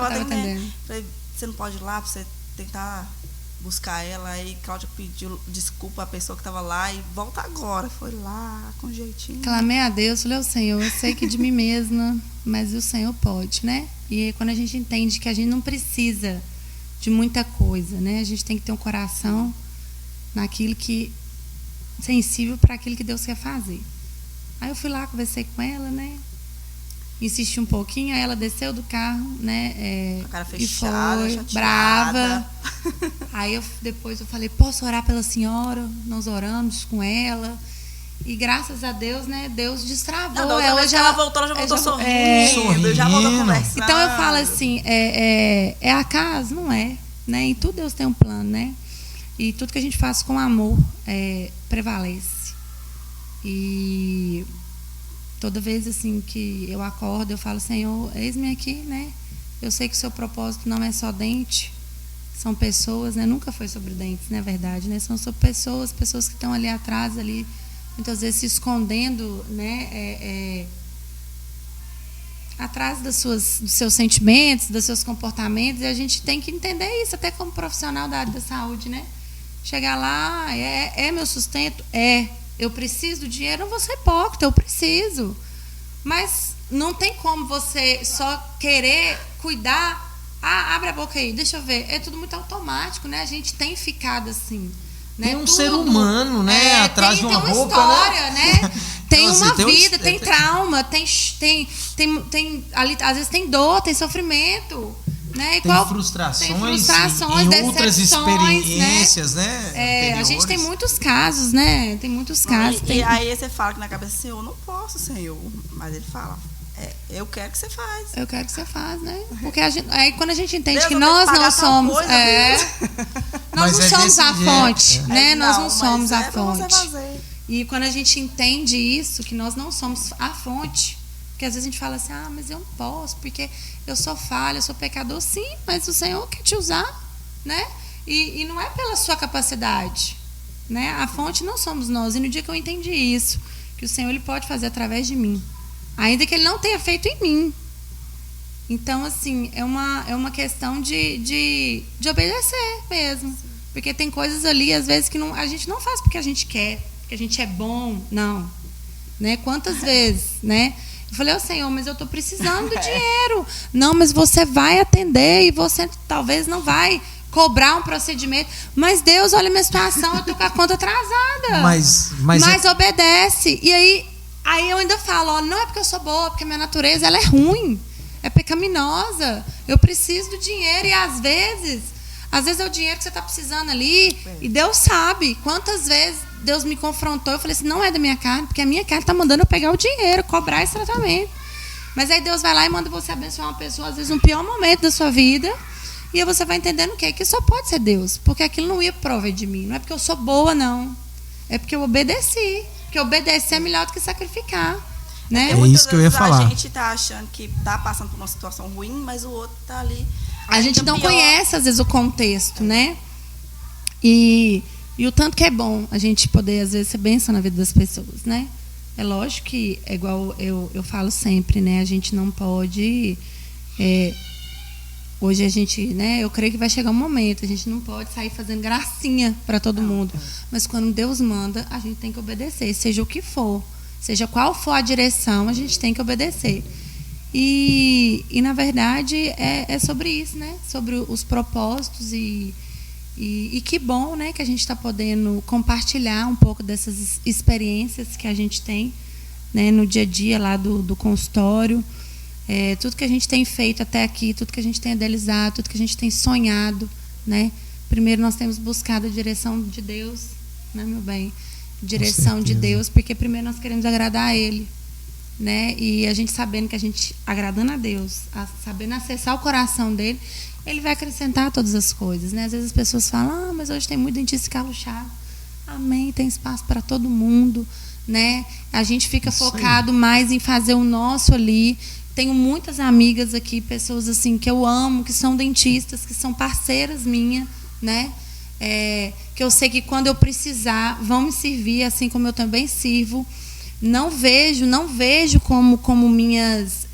atendendo. Falei, você não pode ir lá pra você tentar buscar ela. Aí Cláudia pediu desculpa à pessoa que tava lá e volta agora. Foi lá, com jeitinho. Clamei a Deus, falei, Senhor, eu sei que de mim mesma, mas o Senhor pode, né? E quando a gente entende que a gente não precisa de muita coisa, né? A gente tem que ter um coração naquilo que sensível para aquilo que Deus quer fazer. Aí eu fui lá, conversei com ela, né? Insisti um pouquinho, aí ela desceu do carro, né? Com a cara fechada, e foi brava. Aí depois eu falei, posso orar pela senhora? Nós oramos com ela. E graças a Deus, né? Deus destravou. Hoje ela voltou, ela já voltou sorrindo, já voltou conversando. Então eu falo assim, é acaso? Não é, né? Em tudo Deus tem um plano, né? E tudo que a gente faz com amor prevalece. E toda vez assim que eu acordo, eu falo, Senhor, eis-me aqui, né? Eu sei que o seu propósito não é só dente, são pessoas, né? Nunca foi sobre dentes, na verdade, né? São sobre pessoas que estão ali atrás, ali, muitas vezes se escondendo, né? Atrás dos seus sentimentos, dos seus comportamentos, e a gente tem que entender isso, até como profissional da área da saúde, né? Chegar lá, é meu sustento? Eu preciso do dinheiro, não vou ser hipócrita, eu preciso. Mas não tem como você só querer cuidar. Abre a boca aí, deixa eu ver. É tudo muito automático, né? A gente tem ficado assim. né? Tem um Tudo. ser humano, né? Atrás de uma tem roupa, história, né? Tem Então, uma assim, vida, tem trauma, tem ali, às vezes tem dor, tem sofrimento, né? Tem frustrações em outras experiências, né? A gente tem muitos casos, né? Tem muitos casos. E aí você fala que na cabeça, Senhor, não posso, Senhor. Mas ele fala, eu quero que você faz. Eu quero que você faz, né? Porque aí quando a gente entende Deus, que eu nós tenho que não pagar tal somos. coisa, Nós não somos a fonte, né? Nós não somos a pra você fonte. fazer. E quando a gente entende isso, que nós não somos a fonte, porque às vezes a gente fala assim, mas eu não posso, porque eu sou falha, eu sou pecador, sim, mas o Senhor quer te usar, né? E não é pela sua capacidade, né? A fonte não somos nós. E no dia que eu entendi isso, que o Senhor ele pode fazer através de mim, ainda que ele não tenha feito em mim. Então, assim, é uma questão de obedecer mesmo. Porque tem coisas ali, às vezes, que a gente não faz porque a gente quer, porque a gente é bom, não. Né? Quantas vezes, né? Eu falei, Senhor, mas eu estou precisando de dinheiro. Não, mas você vai atender e você talvez não vai cobrar um procedimento. Mas Deus, olha a minha situação, eu estou com a conta atrasada. Mas obedece. E aí eu ainda falo, não é porque eu sou boa, porque a minha natureza ela é ruim, é pecaminosa. Eu preciso do dinheiro e às vezes é o dinheiro que você está precisando ali. E Deus sabe quantas vezes Deus me confrontou. Eu falei assim, não é da minha carne, porque a minha carne está mandando eu pegar o dinheiro, cobrar esse tratamento. Mas aí Deus vai lá e manda você abençoar uma pessoa, às vezes no pior momento da sua vida. E aí você vai entendendo o quê? Que só pode ser Deus. Porque aquilo não ia prover de mim. Não é porque eu sou boa, não. É porque eu obedeci. Porque obedecer é melhor do que sacrificar. Né? É isso que eu ia falar. A gente está achando que está passando por uma situação ruim, mas o outro está ali. A gente não conhece, às vezes, o contexto, né? E o tanto que é bom a gente poder, às vezes, ser bênção na vida das pessoas, né? É lógico que, é igual eu falo sempre, né? A gente não pode... hoje a gente, né? Eu creio que vai chegar um momento, a gente não pode sair fazendo gracinha para todo mundo. Mas quando Deus manda, a gente tem que obedecer, seja o que for. Seja qual for a direção, a gente tem que obedecer. E na verdade, é sobre isso, né? Sobre os propósitos e que bom, né? Que a gente está podendo compartilhar um pouco dessas experiências que a gente tem, né? No dia a dia lá do consultório. Tudo que a gente tem feito até aqui, tudo que a gente tem idealizado, tudo que a gente tem sonhado, né? Primeiro nós temos buscado a direção de Deus, né, meu bem? Direção de Deus, porque primeiro nós queremos agradar a Ele, né? E a gente sabendo que a gente agradando a Deus, sabendo acessar o coração dele, Ele vai acrescentar todas as coisas, né? Às vezes as pessoas falam, mas hoje tem muito dentista caluchado. Amém, tem espaço para todo mundo, né? A gente fica focado mais em fazer o nosso ali. Tenho muitas amigas aqui, pessoas assim que eu amo, que são dentistas, que são parceiras minhas, né? Que eu sei que quando eu precisar vão me servir, assim como eu também sirvo. Não vejo como minhas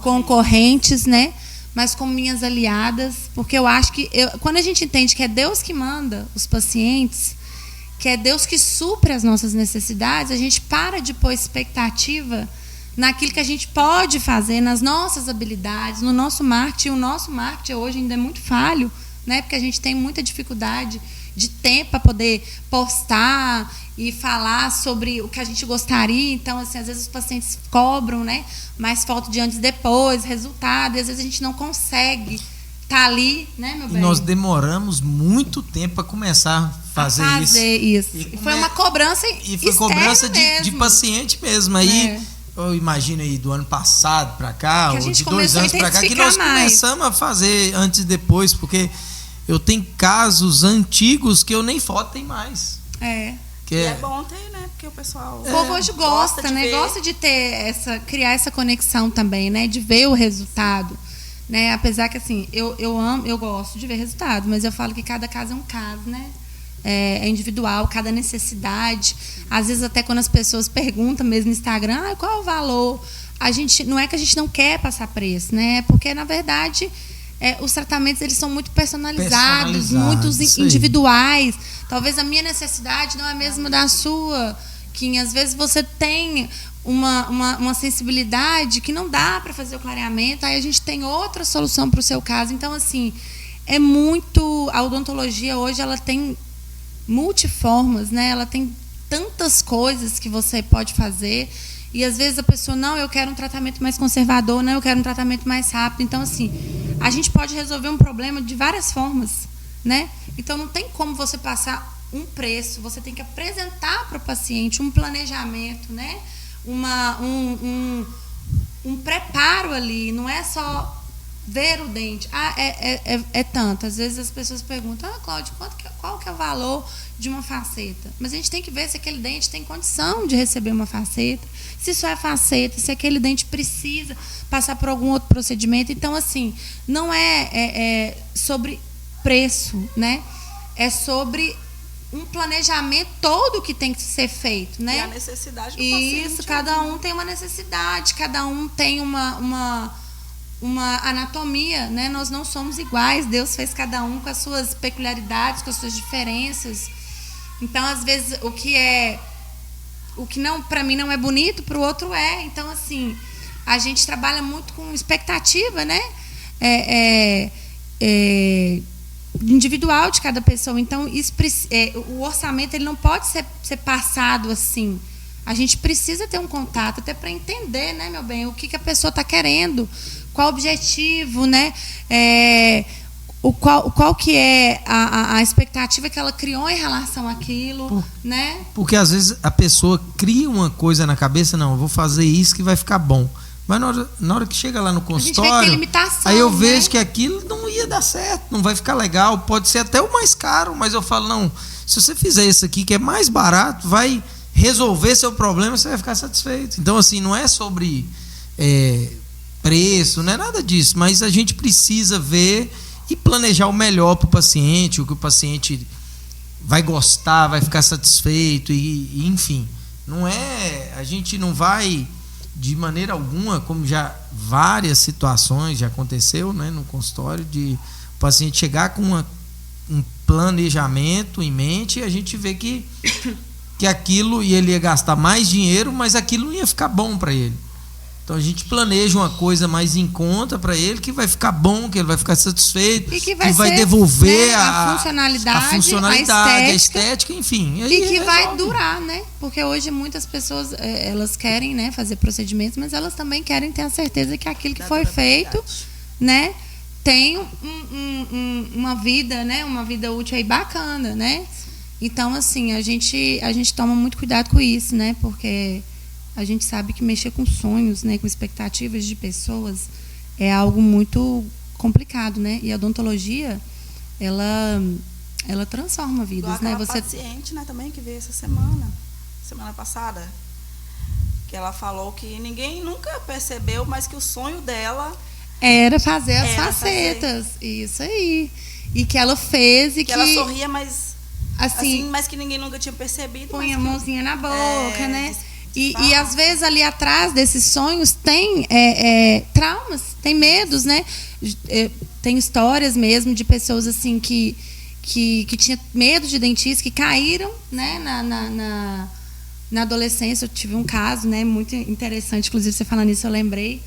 concorrentes, né? Mas como minhas aliadas, porque eu acho que quando a gente entende que é Deus que manda os pacientes, que é Deus que supre as nossas necessidades, a gente para de pôr expectativa naquilo que a gente pode fazer, nas nossas habilidades, no nosso marketing. O nosso marketing hoje ainda é muito falho, né? Porque a gente tem muita dificuldade de tempo para poder postar e falar sobre o que a gente gostaria. Então, assim, às vezes os pacientes cobram, né? Mais foto de antes e depois, resultado, e às vezes a gente não consegue estar ali, né, meu bem? E nós demoramos muito tempo para começar a fazer isso. E foi uma cobrança e foi cobrança de paciente mesmo. Aí eu imagino aí do ano passado para cá, ou de 2 anos para cá, que nós começamos a fazer antes e depois, porque eu tenho casos antigos que eu nem foto tem mais. E é bom ter, né? Porque o pessoal... O povo hoje gosta, né? Gosta de ter criar essa conexão também, né? De ver o resultado. Né? Apesar que, assim, eu gosto de ver resultado, mas eu falo que cada caso é um caso, né? É individual, cada necessidade. Às vezes, até quando as pessoas perguntam mesmo no Instagram, qual é o valor? Não é que a gente não quer passar preço, né? Porque, na verdade... os tratamentos eles são muito personalizados, muito individuais. Talvez a minha necessidade não é a mesma da sua, que às vezes você tem uma sensibilidade que não dá para fazer o clareamento, aí a gente tem outra solução para o seu caso. Então, assim, a odontologia hoje ela tem multiformas, né? Ela tem tantas coisas que você pode fazer. E às vezes a pessoa, não, eu quero um tratamento mais conservador, não, eu quero um tratamento mais rápido. Então, assim, a gente pode resolver um problema de várias formas, né? Então, não tem como você passar um preço, você tem que apresentar para o paciente um planejamento, né? Um preparo ali, não é só ver o dente. É tanto. Às vezes as pessoas perguntam, Cláudio, qual que é o valor de uma faceta? Mas a gente tem que ver se aquele dente tem condição de receber uma faceta, se isso é faceta, se aquele dente precisa passar por algum outro procedimento. Então, assim, não é sobre preço, né? É sobre um planejamento todo que tem que ser feito, né? E a necessidade do paciente. Isso, cada um tem uma necessidade, cada um tem uma anatomia, né? Nós não somos iguais, Deus fez cada um com as suas peculiaridades, com as suas diferenças. Então, às vezes, o que não, para mim não é bonito, para o outro é. Então, assim, a gente trabalha muito com expectativa, né? Individual de cada pessoa. Então, o orçamento ele não pode ser passado assim. A gente precisa ter um contato até para entender, né, meu bem, o que a pessoa está querendo, qual o objetivo, né? Qual que é a expectativa que ela criou em relação àquilo, né? Porque às vezes a pessoa cria uma coisa na cabeça, não, eu vou fazer isso que vai ficar bom. Mas na hora que chega lá no consultório, aí eu vejo, né, que aquilo não ia dar certo, não vai ficar legal, pode ser até o mais caro, mas eu falo, não, se você fizer isso aqui que é mais barato, vai resolver seu problema, você vai ficar satisfeito. Então, assim, não é sobre preço, não é nada disso, mas a gente precisa ver e planejar o melhor para o paciente, o que o paciente vai gostar, vai ficar satisfeito, e enfim, a gente não vai de maneira alguma, como já várias situações já aconteceu, né, no consultório, de o paciente chegar com um planejamento em mente e a gente vê que aquilo, e ele ia gastar mais dinheiro, mas aquilo não ia ficar bom para ele. Então a gente planeja uma coisa mais em conta para ele, que vai ficar bom, que ele vai ficar satisfeito, e que vai devolver, né, a funcionalidade, a estética, enfim. E que vai durar, né? Porque hoje muitas pessoas elas querem, né, fazer procedimentos, mas elas também querem ter a certeza que aquilo que foi feito, né, tem uma vida, né, uma vida útil aí bacana, né? Então, assim, a gente toma muito cuidado com isso, né? Porque a gente sabe que mexer com sonhos, né, com expectativas de pessoas é algo muito complicado, né? E a odontologia, ela transforma vidas, né? Você paciente, né, também que veio essa semana passada, que ela falou que ninguém nunca percebeu, mas que o sonho dela era fazer as facetas, isso aí, e que ela fez e que ela sorria, mas assim, mas que ninguém nunca tinha percebido. Põe a mãozinha na boca, né? E às vezes ali atrás desses sonhos tem traumas, tem medos, né? Tem histórias mesmo de pessoas assim que tinham medo de dentista, que caíram, né, na adolescência. Eu tive um caso, né, muito interessante, inclusive você falando isso, eu lembrei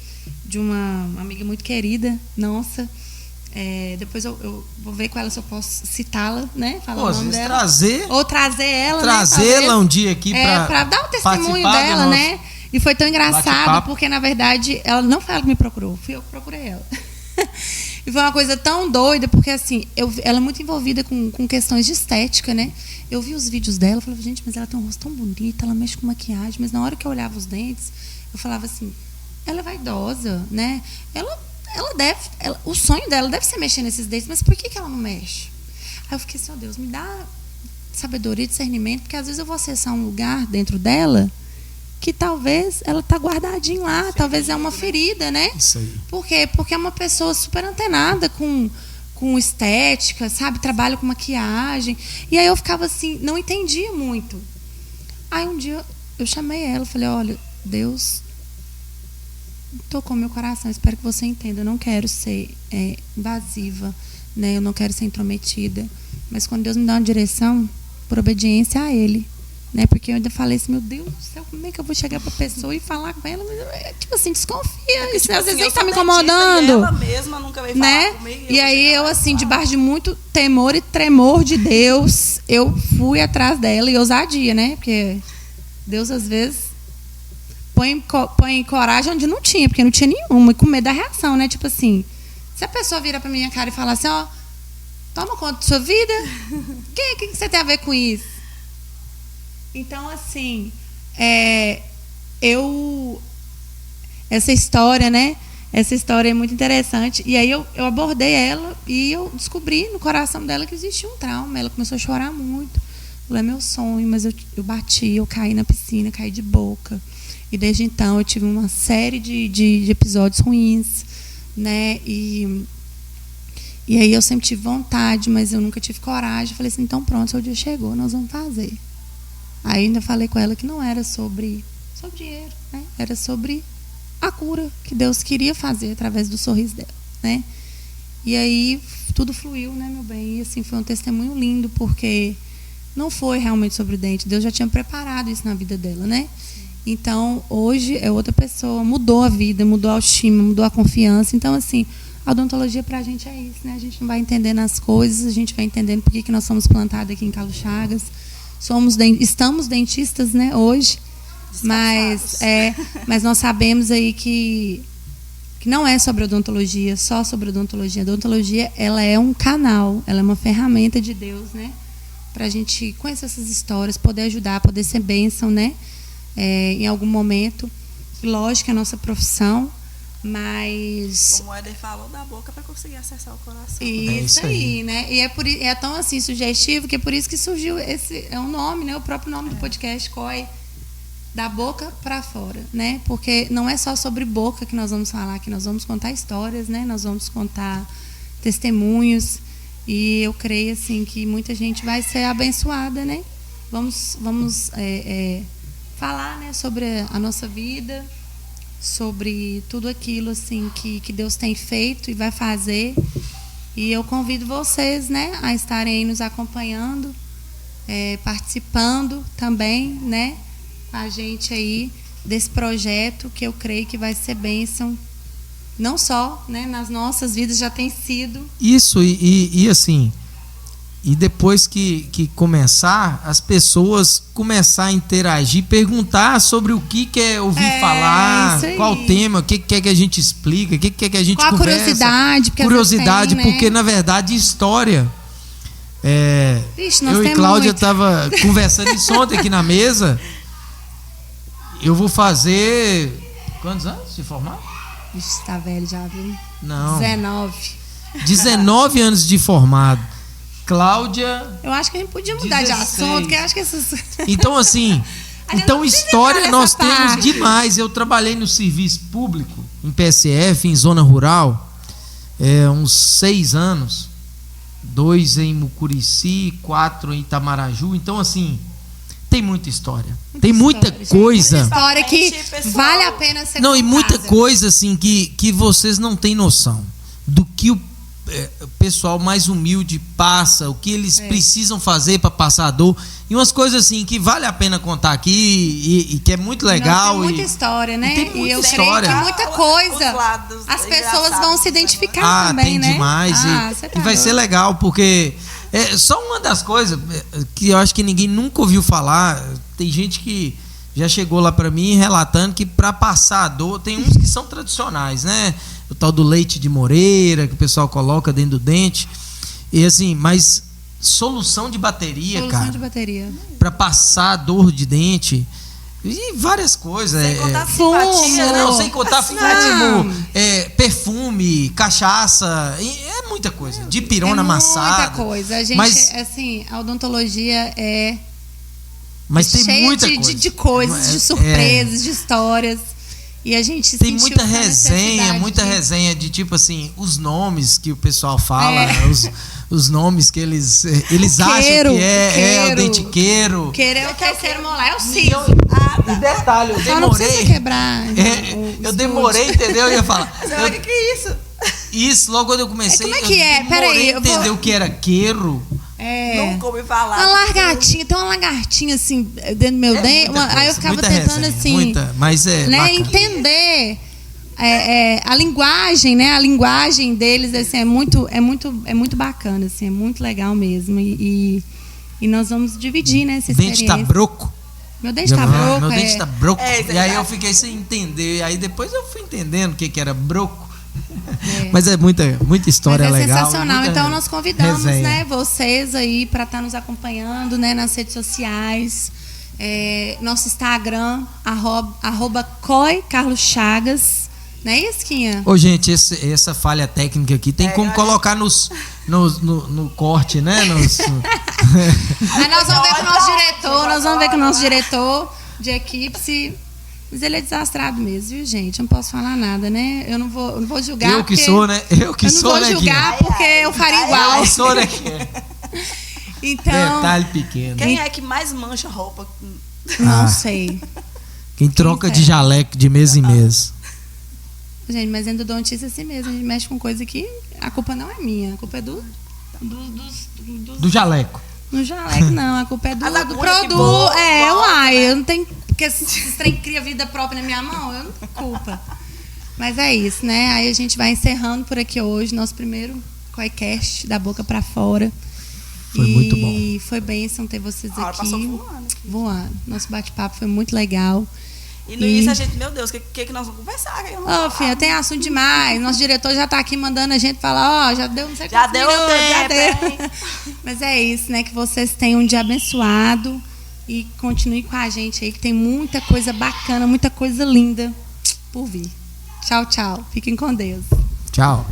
de uma amiga muito querida, nossa. Depois eu vou ver com ela se eu posso citá-la, né? Falar o nome dela. Ou trazer ela, trazê-la, né, um dia aqui para dar um testemunho dela, né? E foi tão engraçado, porque na verdade ela não foi ela que me procurou, fui eu que procurei ela. E foi uma coisa tão doida, porque assim, ela é muito envolvida com questões de estética, né? Eu vi os vídeos dela, eu falava, gente, mas ela tem um rosto tão bonito, ela mexe com maquiagem, mas na hora que eu olhava os dentes, eu falava assim, ela é vaidosa, né? O sonho dela deve ser mexer nesses dentes, mas por que ela não mexe? Aí eu fiquei assim, oh Deus, me dá sabedoria e discernimento, porque às vezes eu vou acessar um lugar dentro dela que talvez ela tá guardadinho lá, talvez é uma ferida, né? Isso aí. Por quê? Porque é uma pessoa super antenada com estética, sabe? Trabalha com maquiagem. E aí eu ficava assim, não entendia muito. Aí um dia eu chamei ela, falei, olha, Deus tocou meu coração, espero que você entenda, eu não quero ser invasiva, né? Eu não quero ser intrometida, mas quando Deus me dá uma direção, por obediência a Ele, né? Porque eu ainda falei assim, meu Deus do céu, como é que eu vou chegar pra pessoa e falar com ela? Tipo assim, desconfia. Isso às vezes tá me incomodando. Ela mesma nunca veio falar comigo. E aí eu, assim, debaixo de muito temor e tremor de Deus, eu fui atrás dela e ousadia, né? Porque Deus, às vezes, põe coragem onde não tinha, porque não tinha nenhuma. E com medo da reação, né? Tipo assim, se a pessoa vira pra minha cara e falar assim, ó, toma conta da sua vida, o que você tem a ver com isso? Então, assim, essa história, né? Essa história é muito interessante. E aí eu abordei ela e eu descobri no coração dela que existia um trauma. Ela começou a chorar muito. Falei, é meu sonho, mas eu bati, eu caí na piscina, caí de boca. E desde então eu tive uma série de episódios ruins, né? E aí eu sempre tive vontade, mas eu nunca tive coragem. Falei assim, então pronto, seu dia chegou, nós vamos fazer. Aí ainda falei com ela que não era sobre dinheiro, né? Era sobre a cura que Deus queria fazer através do sorriso dela, né? E aí tudo fluiu, né, meu bem? E assim, foi um testemunho lindo, porque não foi realmente sobre o dente. Deus já tinha preparado isso na vida dela, né? Então, hoje é outra pessoa, mudou a vida, mudou a autoestima, mudou a confiança. Então, assim, a odontologia pra gente é isso, né? A gente não vai entendendo as coisas, a gente vai entendendo por que nós somos plantados aqui em Carlos Chagas. Estamos dentistas, né, hoje, mas nós sabemos aí que não é sobre odontologia, só sobre odontologia. A odontologia, ela é um canal, ela é uma ferramenta de Deus, né, para a gente conhecer essas histórias, poder ajudar, poder ser bênção, né, em algum momento. Lógico, é a nossa profissão, mas... Como o Éder falou, da boca para conseguir acessar o coração. Isso aí, né? E é tão assim sugestivo que é por isso que surgiu um nome, né? O próprio nome do podcast, COI, da boca para fora, né? Porque não é só sobre boca que nós vamos falar, que nós vamos contar histórias, né? Nós vamos contar testemunhos, e eu creio assim que muita gente vai ser abençoada, né? Vamos falar, né, sobre a nossa vida, sobre tudo aquilo assim que Deus tem feito e vai fazer. E eu convido vocês, né, a estarem aí nos acompanhando, participando também, né, com a gente aí desse projeto, que eu creio que vai ser bênção, não só, né, nas nossas vidas, já tem sido. Isso, e assim, e depois que começar, as pessoas começar a interagir, perguntar sobre o que quer ouvir falar, qual o tema, o que quer que a gente explica, o que quer que a gente qual conversa. Curiosidade, porque na verdade história... Vixe, eu e Cláudia estava conversando isso ontem aqui na mesa. Eu vou fazer... Quantos anos de formar? Vixe, tá velho já, viu? Não. 19 anos de formado. Cláudia... Eu acho que a gente podia mudar 16. De assunto, porque eu acho que essas... Então, assim... Então, história nós temos demais. Eu trabalhei no serviço público, em PSF, em zona rural, uns 6 anos. 2 em Mucurici, 4 em Itamaraju. Então, assim, tem muita história. Tem muita coisa. Muita história que vale a pena ser contada. E muita coisa, assim, que vocês não têm noção do que o pessoal mais humilde passa, o que eles precisam fazer para passar a dor, e umas coisas assim que vale a pena contar aqui e que é muito legal. Tem muita história, né? Tem muita eu história. creio que muita coisa as pessoas vão se identificar também, tem demais, e vai ser legal, porque só uma das coisas que eu acho que ninguém nunca ouviu falar. Tem gente que já chegou lá para mim relatando que para passar a dor, tem uns que são tradicionais, né? O tal do leite de moreira que o pessoal coloca dentro do dente, e assim, mas solução de bateria, cara, para passar a dor de dente e várias coisas, sem contar fumo, sem contar fumo, perfume, cachaça, é muita coisa, de pirona amassada, muita coisa. A gente, assim, a odontologia mas tem muita coisa de coisas, de surpresas, de histórias. E a gente tem muita resenha de tipo assim, os nomes que o pessoal fala, os nomes que eles acham que é o dentiqueiro. Queiro é o terceiro molar, é o siso. E detalhe, eu demorei. Só não precisa quebrar. Eu demorei, entendeu? Eu ia falar. O que é isso? Isso, logo quando eu comecei. Como é que é? Peraí, eu demorei entender o que era queiro. Nunca ouvi falar. Uma lagartinha, tem uma lagartinha assim dentro do meu dente. Aí eu ficava tentando resenha, assim, mas né, entender a linguagem, né? A linguagem deles assim, é muito bacana, assim, é muito legal mesmo. E nós vamos dividir, né, essa experiência. O dente tá broco. Meu dente tá broco. Meu dente tá broco. E aí tá. eu fiquei sem entender. Aí depois eu fui entendendo o que era broco. Mas é muita história legal. É sensacional. Então nós convidamos, resenha, né, vocês aí para estar nos acompanhando, né, nas redes sociais. Nosso Instagram, @CoiCarlosChagas. Não é isso, Quinha? Ô, gente, essa falha técnica aqui tem como colocar no corte, né? Mas nós vamos ver com o nosso diretor, de equipe mas ele é desastrado mesmo, viu, gente? Eu não posso falar nada, né? Eu não vou julgar. Eu que sou, né? Eu não vou julgar porque eu faria igual. Eu sou, né? Então, detalhe pequeno. Quem é que mais mancha roupa? Não sei. Quem troca de jaleco de mês em mês. Gente, mas endodontia é assim mesmo. A gente mexe com coisa que a culpa não é minha. A culpa é do jaleco. No jaleco, não. A culpa é do produto. Eu não tenho... Porque esse trem cria vida própria na minha mão, eu não tenho culpa. Mas é isso, né? Aí a gente vai encerrando por aqui hoje, nosso primeiro CoiCast da boca pra fora. Foi muito bom. E foi bênção ter vocês aqui. Passou voando. Nosso bate-papo foi muito legal. E no início a gente, meu Deus, o que nós vamos conversar? Filha, tem assunto demais. Nosso diretor já tá aqui mandando a gente falar, já deu não sei quantos minutos. Já deu. Mas é isso, né? Que vocês tenham um dia abençoado. E continue com a gente aí, que tem muita coisa bacana, muita coisa linda por vir. Tchau, tchau. Fiquem com Deus. Tchau.